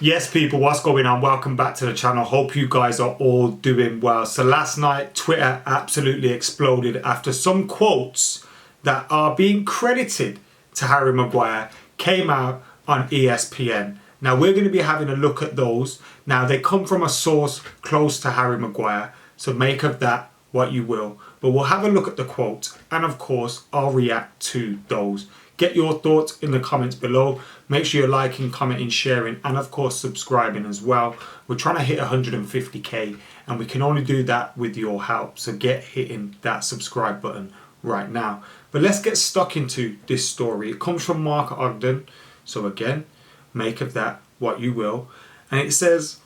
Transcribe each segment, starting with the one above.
Yes, people, what's going on? Welcome back to the channel. Hope you guys are all doing well. So last night, Twitter absolutely exploded after some quotes that are being credited to Harry Maguire came out on ESPN. Now, we're going to be having a look at those. Now, they come from a source close to Harry Maguire, so make of that what you will. But we'll have a look at the quotes, and of course, I'll react to those. Get your thoughts in the comments below. Make sure you're liking, commenting, sharing, and of course subscribing as well. We're trying to hit 150k, and we can only do that with your help. So get hitting that subscribe button right now. But let's get stuck into this story. It comes from Mark Ogden. So again, make of that what you will. And it says,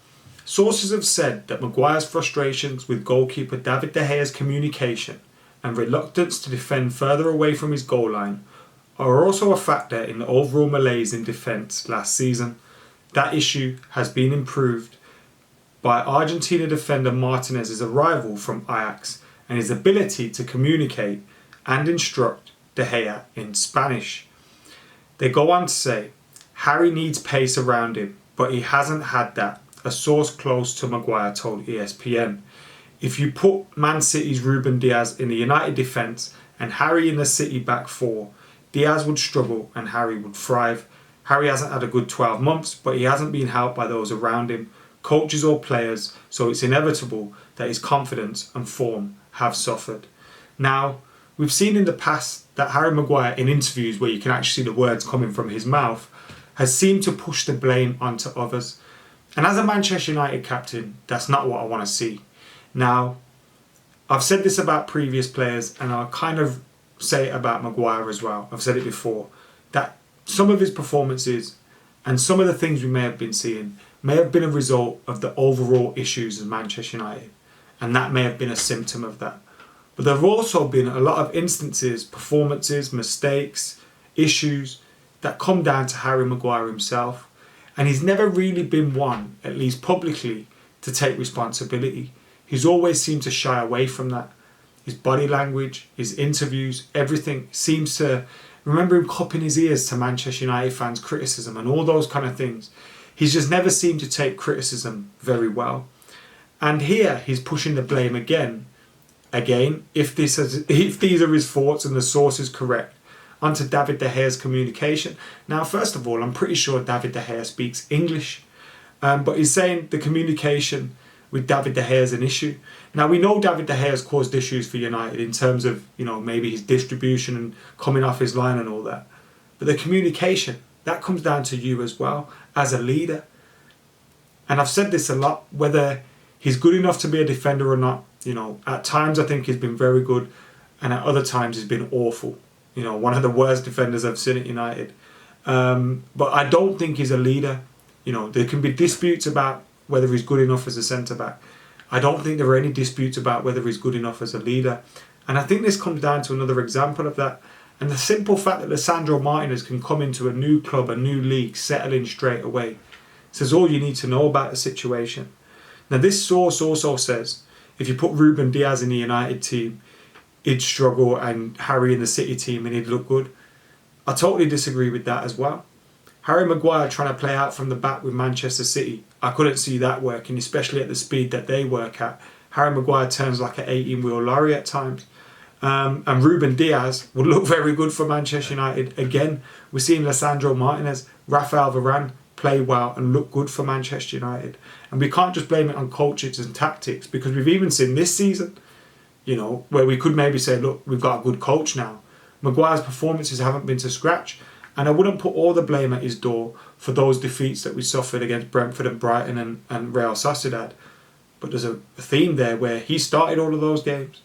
sources have said that Maguire's frustrations with goalkeeper David De Gea's communication and reluctance to defend further away from his goal line are also a factor in the overall malaise in defence last season. That issue has been improved by Argentina defender Martinez's arrival from Ajax and his ability to communicate and instruct De Gea in Spanish. They go on to say, Harry needs pace around him, but he hasn't had that, a source close to Maguire told ESPN. If you put Man City's Ruben Diaz in the United defence and Harry in the City back four, Diaz would struggle and Harry would thrive. Harry hasn't had a good 12 months, but he hasn't been helped by those around him, coaches or players, so it's inevitable that his confidence and form have suffered. Now, we've seen in the past that Harry Maguire, in interviews where you can actually see the words coming from his mouth, has seemed to push the blame onto others. And as a Manchester United captain, that's not what I want to see. Now, I've said this about previous players, and I'll kind of say it about Maguire as well. I've said it before, that some of his performances and some of the things we may have been seeing may have been a result of the overall issues of Manchester United, and that may have been a symptom of that. But there have also been a lot of instances, performances, mistakes, issues that come down to Harry Maguire himself, and he's never really been one, at least publicly, to take responsibility. He's always seemed to shy away from that. His body language, his interviews, everything seems to... Remember him cupping his ears to Manchester United fans' criticism and all those kind of things. He's just never seemed to take criticism very well. And here he's pushing the blame again, if these are his thoughts and the source is correct, onto David De Gea's communication. Now, first of all, I'm pretty sure David De Gea speaks English, but he's saying the communication with David De Gea is an issue. Now, we know David De Gea has caused issues for United in terms of, maybe his distribution and coming off his line and all that. But the communication, that comes down to you as well, as a leader. And I've said this a lot, whether he's good enough to be a defender or not. At times I think he's been very good, and at other times he's been awful. One of the worst defenders I've seen at United. But I don't think he's a leader. There can be disputes about whether he's good enough as a centre-back. I don't think there are any disputes about whether he's good enough as a leader. And I think this comes down to another example of that. And the simple fact that Lisandro Martinez can come into a new club, a new league, settle in straight away, says all you need to know about the situation. Now, this source also says, if you put Ruben Diaz in the United team, he'd struggle, and Harry in the City team, and he'd look good. I totally disagree with that as well. Harry Maguire trying to play out from the back with Manchester City, I couldn't see that working, especially at the speed that they work at. Harry Maguire turns like an 18-wheel lorry at times. And Ruben Diaz would look very good for Manchester United. Again, we're seeing Lisandro Martinez, Rafael Varane play well and look good for Manchester United. And we can't just blame it on coaches and tactics, because we've even seen this season, where we could maybe say, look, we've got a good coach now. Maguire's performances haven't been to scratch. And I wouldn't put all the blame at his door for those defeats that we suffered against Brentford and Brighton and Real Sociedad. But there's a theme there where he started all of those games.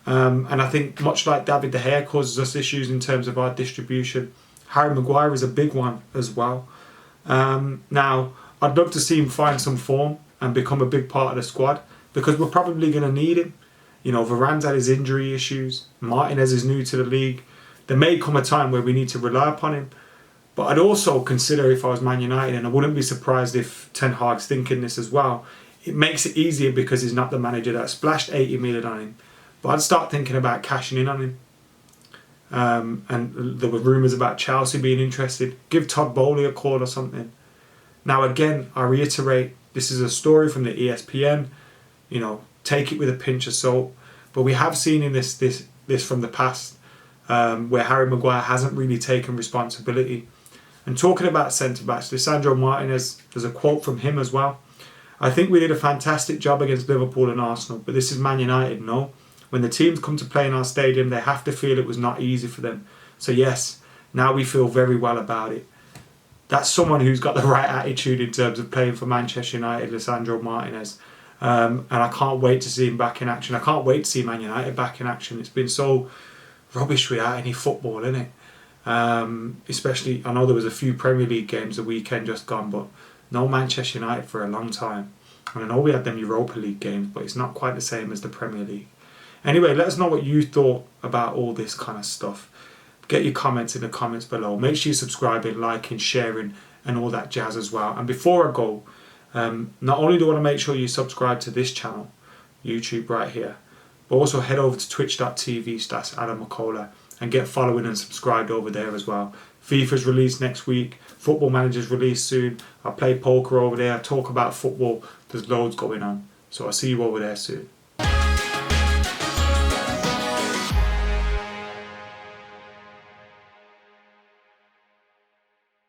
And I think much like David De Gea causes us issues in terms of our distribution, Harry Maguire is a big one as well. Now, I'd love to see him find some form and become a big part of the squad, because we're probably going to need him. Varane's had his injury issues. Martinez is new to the league. There may come a time where we need to rely upon him. But I'd also consider, if I was Man United, and I wouldn't be surprised if Ten Hag's thinking this as well, it makes it easier because he's not the manager that splashed 80 million on him. But I'd start thinking about cashing in on him. And there were rumours about Chelsea being interested. Give Todd Bowley a call or something. Now again, I reiterate, this is a story from the ESPN. You know, take it with a pinch of salt. But we have seen in this from the past where Harry Maguire hasn't really taken responsibility. And talking about centre-backs, Lisandro Martinez, there's a quote from him as well. I think we did a fantastic job against Liverpool and Arsenal, but this is Man United, no? When the teams come to play in our stadium, they have to feel it was not easy for them. So yes, now we feel very well about it. That's someone who's got the right attitude in terms of playing for Manchester United, Lisandro Martinez. And I can't wait to see him back in action. I can't wait to see Man United back in action. It's been so rubbish without any football, isn't it? Especially, I know there was a few Premier League games the weekend just gone, but no Manchester United for a long time. And I know we had them Europa League games, but it's not quite the same as the Premier League. Anyway, let us know what you thought about all this kind of stuff. Get your comments in the comments below. Make sure you're subscribing, liking, sharing, and all that jazz as well. And before I go, not only do I want to make sure you subscribe to this channel, YouTube right here, but also head over to twitch.tv/AdamMcKola and get following and subscribed over there as well. FIFA's released next week. Football Manager's released soon. I play poker over there. I talk about football. There's loads going on. So I'll see you over there soon.